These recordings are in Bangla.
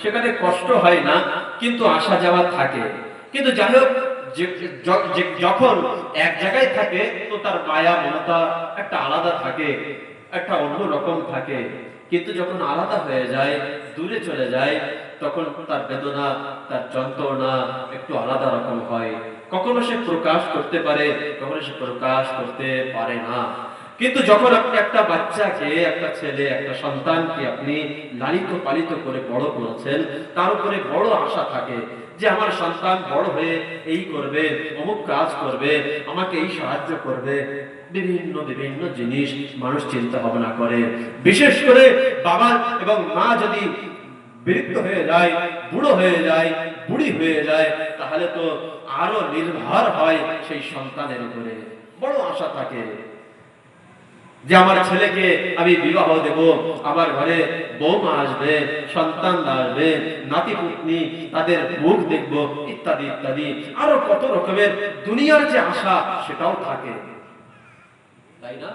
সেখানে কষ্ট হয় না, কিন্তু আসা যাওয়া থাকে। কিন্তু যাই হোক, যখন এক জায়গায় থাকে তো তার মায়া মমতা একটা আলাদা থাকে, একটা অন্য রকম থাকে। কিন্তু যখন আলাদা হয়ে যায়, দূরে চলে যায়, তখন তার বেদনা, তার যন্ত্রণা একটু আলাদা রকম হয়। কখনো সে প্রকাশ করতে পারে, কখনো সে প্রকাশ করতে পারে না। কিন্তু যখন আপনি একটা বাচ্চাকে, একটা ছেলে, একটা সন্তানকে আপনি লালিত পালিত করে বড় করেছেন, তার উপরে বড় আশা থাকে যে আমার সন্তান বড় হয়ে এই করবে, অমুক কাজ করবে, আমাকে এই সাহায্য করবে। বিভিন্ন বিভিন্ন জিনিস মানুষ চিন্তা ভাবনা করে। বিশেষ করে বাবা এবং মা যদি বৃদ্ধ হয়ে যায়, বুড়ো হয়ে যায়, বুড়ি হয়ে যায়, তাহলে তো আরো নির্ভর হয় সেই সন্তানের উপরে। বড় আশা থাকে যে আমার ছেলেকে আমি বিবাহ দেব, আমার ঘরে বৌমা আসবে, সন্তান আসবে, নাতি পুতনি, তাদের মুখ দেখব, ইত্যাদি ইত্যাদি। আরো কত রকমের দুনিয়ার যে আশা, সেটাও থাকে, তাই না?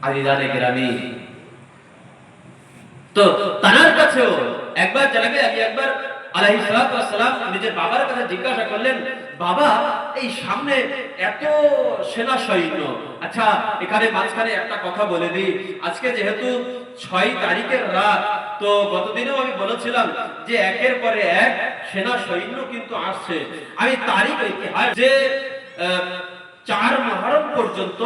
আলিদানে গ্রামী তো তার কাছেও একবার জনাবে আলী আকবর আলাইহিস সালাতু ওয়াস সালাম নিজের বাবার কাছে জিজ্ঞাসা করলেন, বাবা, এই সামনে এত সেনা সৈন্য, আচ্ছা এখানে মাঝখানে একটা কথা বলে দিই, আজকে যেহেতু 6 তারিখের রাত, তো গতদিনেও আমি বলেছিলাম যে একের পরে এক সেনা সৈন্য কিন্তু আসছে। আমি তারিখ ইতিহাস যে 4 মুহররম পর্যন্ত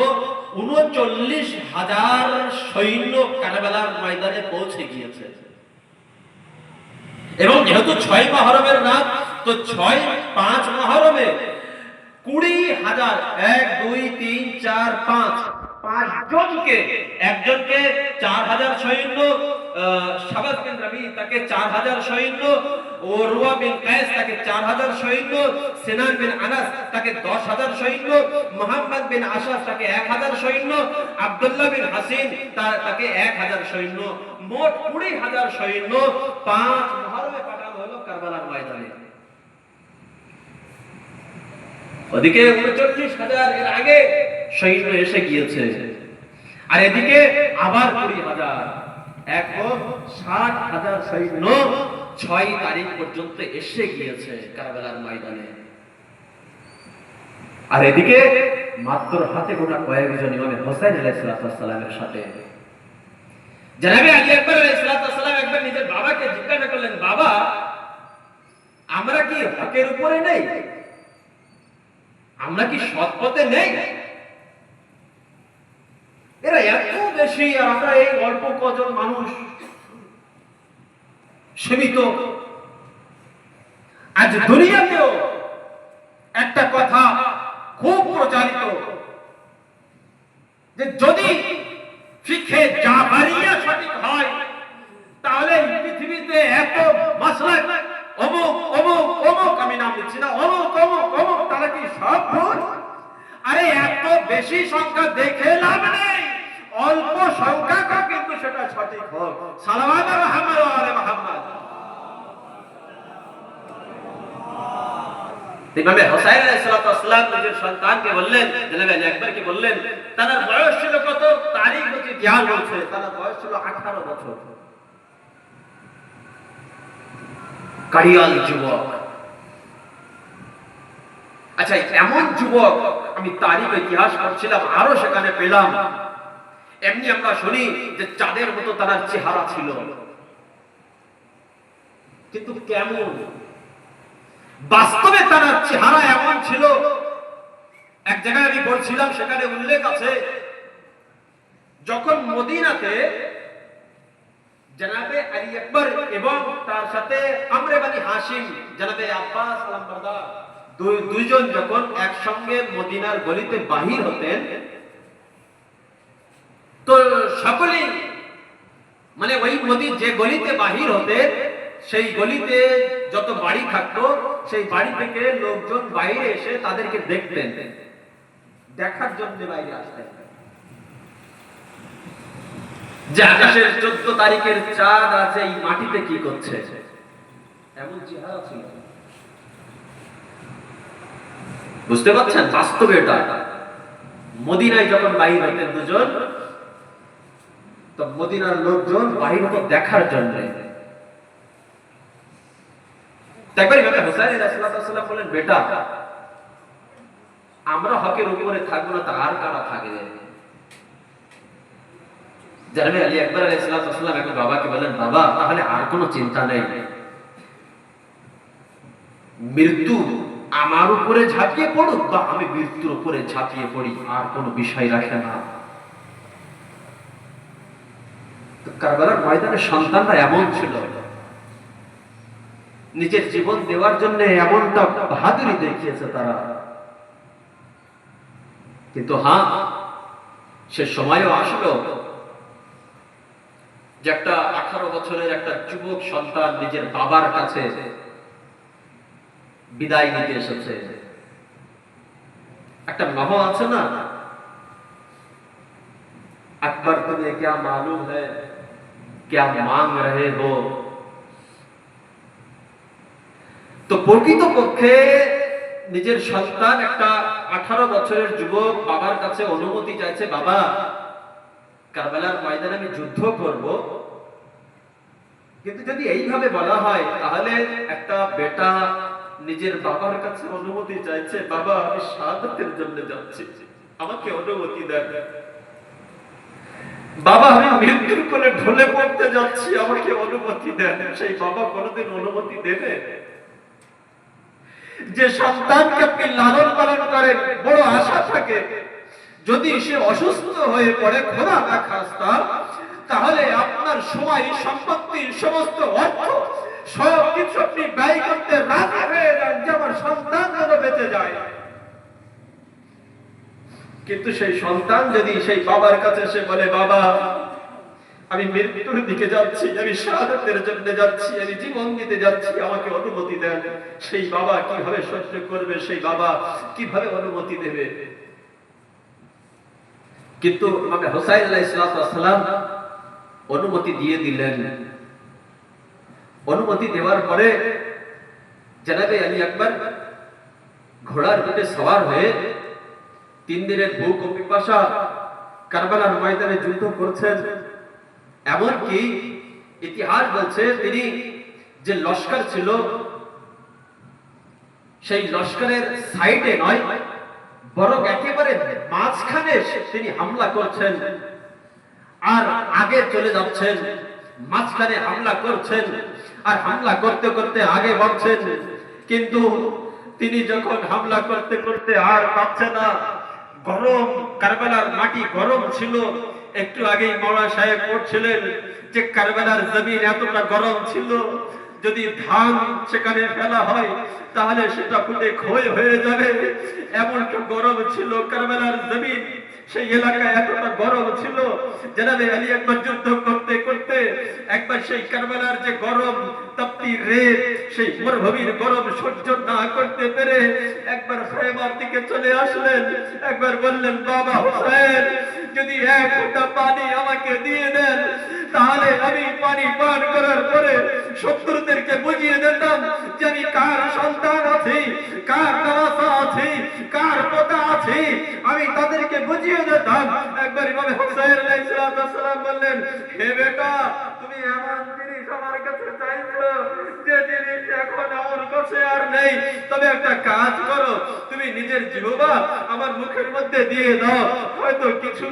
39,000 সৈন্য কারবালার ময়দানে পৌঁছে গিয়েছে। এবং যেহেতু 6 মুহররমের রাত, তো 5 মুহররমে 20,000, 1 2 3 4 5 জনকে, একজনকে 4,000 সৈন্য, শাবাব বিন রবি তাকে 4,000 সৈন্য, ওরওয়া বিন কায়েস তাকে 4,000 সৈন্য, সিনান বিন আনাস তাকে 10,000 সৈন্য, মুহাম্মদ বিন আশাস তাকে 1,000 সৈন্য, আব্দুল্লাহ বিন হাসিন তাকে 1,000 সৈন্য, মোট 20,000 সৈন্য 5 মুহররমে পাঠানো হলো কারবালার ময়দানে। ওদিকে 39,000 এর আগে সৈন্য এসে গিয়েছে, আর এদিকে আবার 20,000, এখন 60,000 সৈন্য 6 তারিখ পর্যন্ত এসে গিয়েছে কারবালার ময়দানে। আর এদিকে মাত্র হাতে গোনা কয়েকজন ইমাম হোসেন আলাইহিস সালামের সাথে। জনাবে আলী আকবর আলাইহিস সালাম একবার নিজের বাবাকে জিজ্ঞাসা করলেন, বাবা, আমরা কি হকের উপরে নেই? আমরা কি সৎ পথে নেই? এরা এত বেশি, আর আমরা এই অল্প কজন মানুষ, সীমিত। আজ দুনিয়াতেও একটা কথা খুব প্রচারিত যে যদি ফিকহে জাবারিয়া সঠিক হয়, তাহলে পৃথিবীতে এত মাসলা, অমুক অমুক অমুক, আমি নাম দিচ্ছি না, অমুক অমুক অমুক, তারা কি সব ভুল? আরে এত বেশি সংখ্যা দেখে লাভ নেই, অল্প সংখ্যা কিন্তু সেটা সঠিক হোক। সালাওয়াত মুহাম্মদ ওয়া আলে মুহাম্মদ। ইমামে হোসেন আলাইহিস সালাম নিজের সন্তানকে বললেন, জনাবে আলী আকবরকে বললেন, তার বয়স ছিল কত? তারিখ হচ্ছে ইতিহাস বলছে তার বয়স ছিল 18 বছর। কারিয়াল যুবক। আচ্ছা, এমন যুবক আমি তারিখ ইতিহাস পড়ছিলাম, আরো সেখানে পেলাম। এমনি আমরা শুনি যে চাঁদের মতো তার চেহারা ছিল, কিন্তু কেমন বাস্তবে তার চেহারা এমন ছিল। এক জায়গায় আমি পড়ছিলাম, সেখানে উল্লেখ আছে যখন মদিনাতে জনাবে আলী আকবর এবং তার সাথে আমর বনি হাশিম, জনাবে আব্বাস আলমবরদার, দুইজন যখন একসঙ্গে মদিনার গলিতে বাহির হতেন, তো সকলেই মানে ওই মদির যে গলিতে বাহির হতেন, সেই গলিতে যত বাড়ি থাকতো, সেই বাড়ি থেকে লোকজন বাইরে এসে তাদেরকে দেখতেন, দেখার জন্য বাইরে আসতেন যে আকাশের 14 তারিখের চাঁদ আছে এই মাটিতে কি করছে। এমন চেহারা ছিল, বুঝতে পারছেন? বাস্তবে এটা মদিনায় যখন বাহির হতেন দুজন, তো মদিনার লোকজন বাহির হতো দেখার জন্য। একবার ইমাম হুসাইন আলাইহিস সালাম বলেন, বেটা আমরা হকের উপরে থাকবো না, তার কারা থাকবে? জানাবে আলী আকবর আলাইহিস সালাম এখন বাবাকে বলেন, বাবা তাহলে আর কোনো চিন্তা নেই, মৃত্যু আমার উপরে ঝাঁপিয়ে পড়ুক বা আমি মৃত্যুর উপরে ঝাঁপিয়ে পড়ি, আর কোনো বিষয় রাখে না। কারবালার ময়দানে সন্তানরা এমন ছিল, নিজের জীবন দেওয়ার জন্য এমনটা বাহাদুরি দেখিয়েছে তারা। কিন্তু হ্যাঁ, সে সময়ও আসলো যে একটা 18 বছরের একটা যুবক সন্তান নিজের বাবার কাছে বিদায় নিতে এসেছে। একটা মহ আছে না, আকবর तुम्हें क्या मालूम है क्या मांग रहे हो। তো প্রকৃতপক্ষে নিজের সন্তান একটা 18 বছরের যুবক বাবার কাছে অনুমতি চাইছে, বাবা কারবালার ময়দানে আমি যুদ্ধ করব। কিন্তু যদি এইভাবে বলা হয় তাহলে একটা বেটা নিজের বাবার কাছে অনুমতি চাইছে, বাবা আমি শাহাদাতের জন্য যাচ্ছি, আমাকে অনুমতি দেন। বাবা আমি মৃত্যুর কোলে ঢলে পড়তে যাচ্ছি, আমাকে অনুমতি দেন। সেই বাবা কোনোদিন অনুমতি দেবে? যে সন্তানকে আপনি লালন পালন করেন, বড় আশা থাকে যদি সে অসুস্থ হয়ে পড়ে, খোদা না খাস্তা, তাহলে আপনার সময় সম্পত্তির সমস্ত অর্থ সব কিছু আপনি ব্যয় করতে রাজি হয়ে যান যে আমার সন্তান যেন বেঁচে যায়। কিন্তু সেই সন্তান যদি সেই বাবার কাছে এসে বলে, বাবা আমি মৃত্যুর দিকে যাচ্ছি, আমি শাহাদাতের জন্য যাচ্ছি, আমি জীবন দিতে যাচ্ছি, আমাকে অনুমতি দেন, সেই বাবা কিভাবে সহ্য করবে? সেই বাবা কিভাবে অনুমতি দেবে? কিন্তু ইমাম হুসাইন আলাইহিস সালাম অনুমতি দিয়ে দিলেন। অনুমতি দেওয়ার পরে জনাবে আলী আকবর ঘোড়ার পিঠে সওয়ার হয়ে 3 দিনের ভূখ ও পিপাসা কারবালার ময়দানে যুদ্ধ করছেন। এমনকি ইতিহাস বলছে তিনি যে লস্কর ছিল সেই লস্করের সাইডে নয়, বরং একেবারে মাঝখানে তিনি হামলা করছেন, আর আগে চলে যাচ্ছেন, মাঝখানে হামলা করছেন, আর হামলা করতে করতে আগে বাড়ছেন। কিন্তু তিনি যখন হামলা করতে করতে আর পাচ্ছে না, গরম, কারবালার মাটি গরম ছিল। একটু আগেই মাওলানা সাহেব পড়ছিলেন যে কারবালার জমিন এতটা গরম ছিল, যদি ধান সেখানে ফেলা হয় তাহলে সেটা ফুটে ক্ষয় হয়ে যাবে, এমনটা গরম ছিল কারবালার জমিন। সেই এলাকায় এতটা গরম ছিল, জনাবে আলী আকবর যুদ্ধ করতে করতে একবার সেই কারবালার যে গরম তপ্তি রেত, সেই মরুভূমির গরম সহ্য না করতে পেরে একবার খায়বার দিকে চলে আসলেন। একবার বললেন, বাবা হুসাইন যদি 1 ফোঁটা পানি আমাকে দিয়ে দেন তাহলে আমি পানি পান করার পরে শত্রুদেরকে বুঝিয়ে দিতাম যে আমি কার সন্তান আছি, কার নারাসা আছি, কার পোতা আছি, আমি তাদেরকে বুঝিয়ে দিতাম। একবার ইমাম হুসাইন আলাইহিস সালাম বললেন, হে বেটা তুমি এমন জিনিস আমার কাছে চাইছো যে জিনিস এখন আমার কাছে আর নেই, তবে একটা কাজ করো, তুমি নিজের জিহ্বা আমার মুখের মধ্যে দিয়ে দাও, হয়তো কিছু,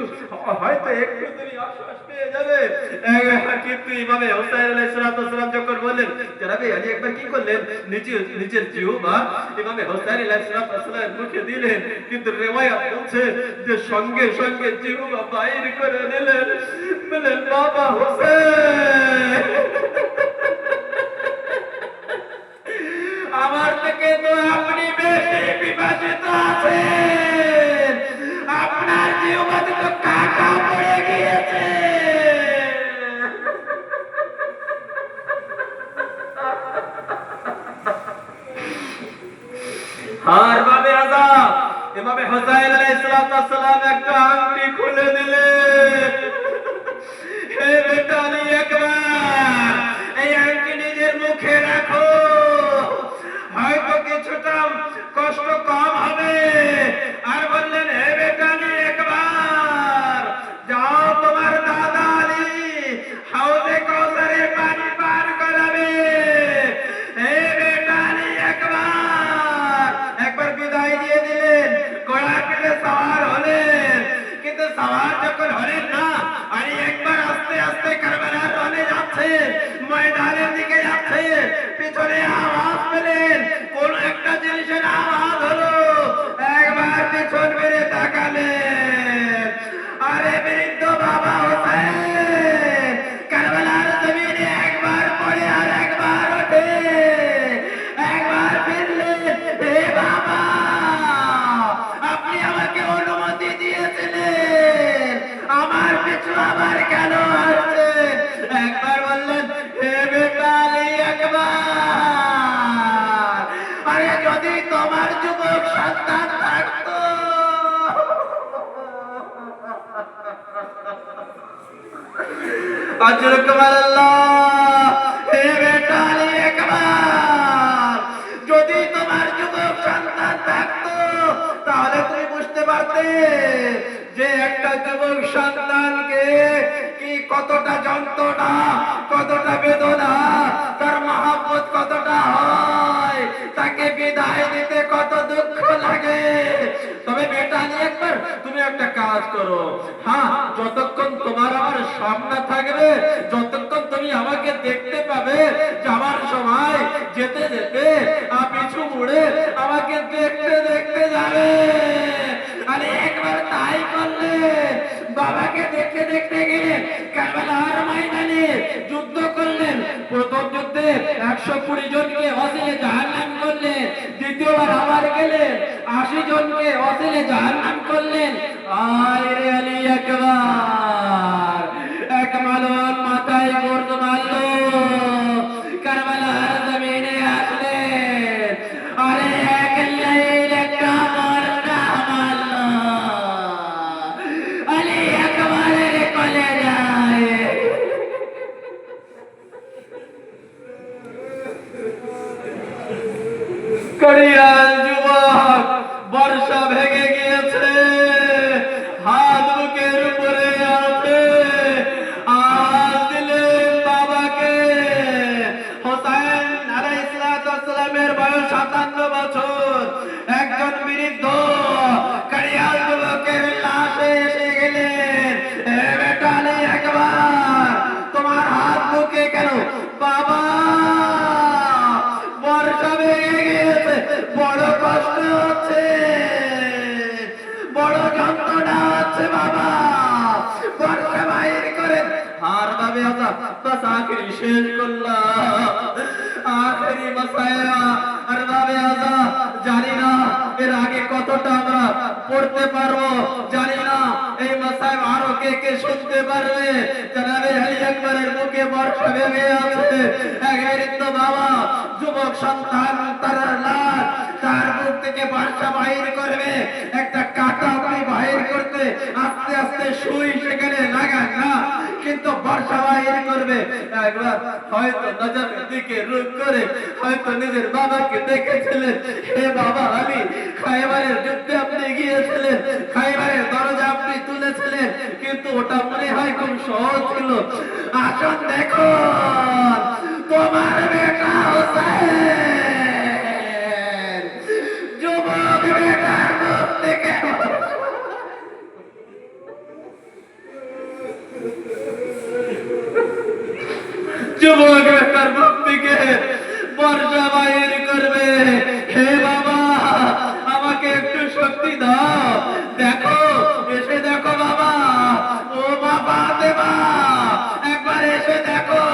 হয়তো একটু তুমি আশ্বাস পেয়ে যাবে। কিন্তু ইমাম হুসাইন আলাইহিস সালাম যখন বললেন, জনাবে আলী আকবর কি করলেন, নিজের জিহ্বা ইমাম হুসাইন আলাইহিস সালামের মুখে দিলেন, কিন্তু রিওয়ায়াত বলছে যে সঙ্গে সঙ্গে জিহ্বা বাইর করে নিলেন। বলেন, বাবা হুসাইন আমার থেকে তো আপনি বেশি বিভাজিত আছেন, আপনার জিহ্বাতে তো কাঁটা পড়ে গিয়েছে। আর বাবে আযাব ইমাম হুসাইন আলাইহিস সালাম একটা আংটি খুলে দিলেন। হে বেটা আলী আকবর, এই আংটি নিজের মুখে রাখো, হয়তো কিছুটা কষ্ট কম হবে। আর বললেন, হে বেটা আলী আকবর, যাও তোমার দাদা আলী হাউজে কাউসারে পানি পান করাবে। হে বেটা আলী সন্তান থাকতো, যদি তোমার যুবক সন্তান থাকতো তাহলে তুমি বুঝতে পারতে যে একটা যুবক সন্তানকে কি কতটা যন্ত্রণা, কতটা বেদনা, তার মহব্বত কতটা হয়, তাকে বিদায় দিতে কত দুঃখ লাগে। তবে বেটা নিয়ে একবার তুমি একটা কাজ করো, হ্যাঁ, যতক্ষণ তোমার আমার সামনে থাকবে, যতক্ষণ তুমি আমাকে দেখতে পাবে, যাওয়ার সময় যেতে যেতে পিছু মুড়ে আমাকে দেখতে দেখতে যাবে। আরে একবার তাই করলে, বাবাকে দেখতে দেখতে গেলে কারবালার ময়দানে যুদ্ধ করলেন, প্রথম যুদ্ধে 120 জনকে অসিলে জাহান্নাম করলেন, দ্বিতীয়বার আবার গেলেন 80 জনকে অসিলে জাহান্নাম করলেন। আরে আলী একবার এক মালন মাথায় গর্দ মারলো, কারবালার জমিনে আসলেন, আরে এক লাইন একটা বর্ষা মারলো, আলী একবারের কলে যায়। করিয়াল যুবক, বর্ষা ভেঙে গিয়েছে, হাত বুকের উপরে আছে, আওয়াজ দিলেন বাবাকে। হোসেন আলাইহিস সালামের বয়স 57 বছর, একজন বৃদ্ধ করিয়াল যুবকের লাশে এসে গেলেন। এ বেটা আলী একবার, তোমার হাত বুকে কেন? বাবা, বর্ষা ভেঙে গিয়েছে, বড় কষ্ট হচ্ছে, বড় যন্ত্রণা হচ্ছে বাবা, বর্ষা বাইর করে। আর ভাবে বাস আখেরি শেষ করলাম, আখেরি মাসায়া। আর ভাবে জানি না এর আগে কতটা আমরা পড়তে পারবো, জানি না এই মাসায় আরো কে কে শুনতে পারবে। জানাবে আলী আকবরের মুখে বর্ষা ভেঙে আছে, এক বৃদ্ধ বাবা যুবক সন্তান তার লাশ, তার মুখ থেকে বর্ষা বাহির করবে, একটা কাঁটা আপনি বাহির করতে আস্তে আস্তে সুই সেখানে লাগান না, কিন্তু বর্ষা বাহির করবে। একবার হয়তো নজরের দিকে রুখ করে হয়তো নিজের বাবাকে দেখেছিলেন, হে বাবা আলী, খাইবারের যুদ্ধে আপনি গিয়েছিলেন, খাইবারের দরজা আপনি তুলেছিলেন, কিন্তু ওটা মনে হয় খুব সহজ ছিল। আসুন দেখো তোমার বেটা হোসেন, যুবক বেটার মুখ থেকে যুবক বেটার মুখ থেকে বর্ষা বাহির করবে। হে বাবা, আমাকে একটু শক্তি দাও, দেখো, এসে দেখো বাবা, ও বাবা দেবা, একবার এসে দেখো,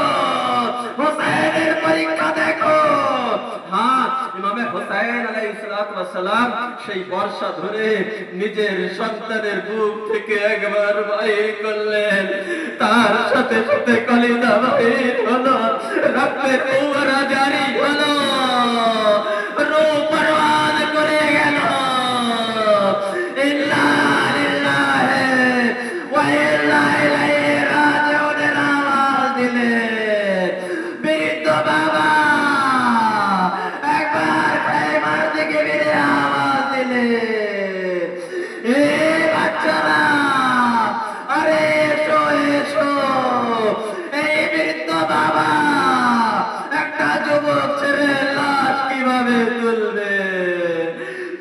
হোসেনের পরীক্ষা দেখো। হ্যাঁ, ইমামে হোসেন আলাইহিস সালাম সেই বর্ষা ধরে নিজের সন্তানের বুক থেকে একবার বাহির করলেন, তার সাথে সাথে কলিজা বাহির হলো, রক্তের ফোয়ারা জারি হলো, রূহ পরওয়াজ করে গেল। ইন্না লিল্লাহি ওয়া ইন্না ইলাইহি রাজিউন আওয়াজ দিলেন। বৃদ্ধ বাবা একবার খাইবার দিকে বেরিয়ে আওয়াজ দিলেন, এ বাচ্চারা, আরে এসো এসো। এই বৃদ্ধ বাবা একটা যুবক ছেলের লাশ কিভাবে তুলবে?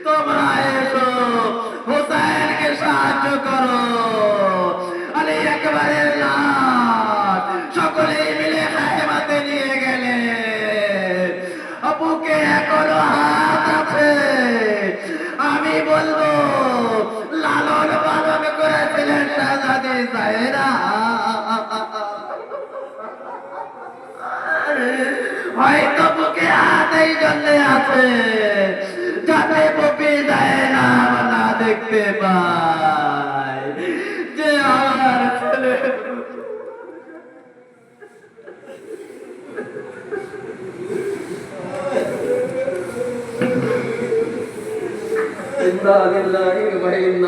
তোমরা এসো, হোসেনকে সাহায্য করো। আলী একবারের লাশ সকলেই মিলে খায়মাতে নিয়ে গেলে, বুকে এখনো হাত আছে, আমি বলবো লালন পালন করেছিলেন শাহজাদি জাহেরা, হয়তো বুকে হাত এই জন্য আছে যাতে বুকে জাহেরা না দেখতে পায় যে আমার ছেলে। ইন্না লিল্লাহি ওয়া ইন্না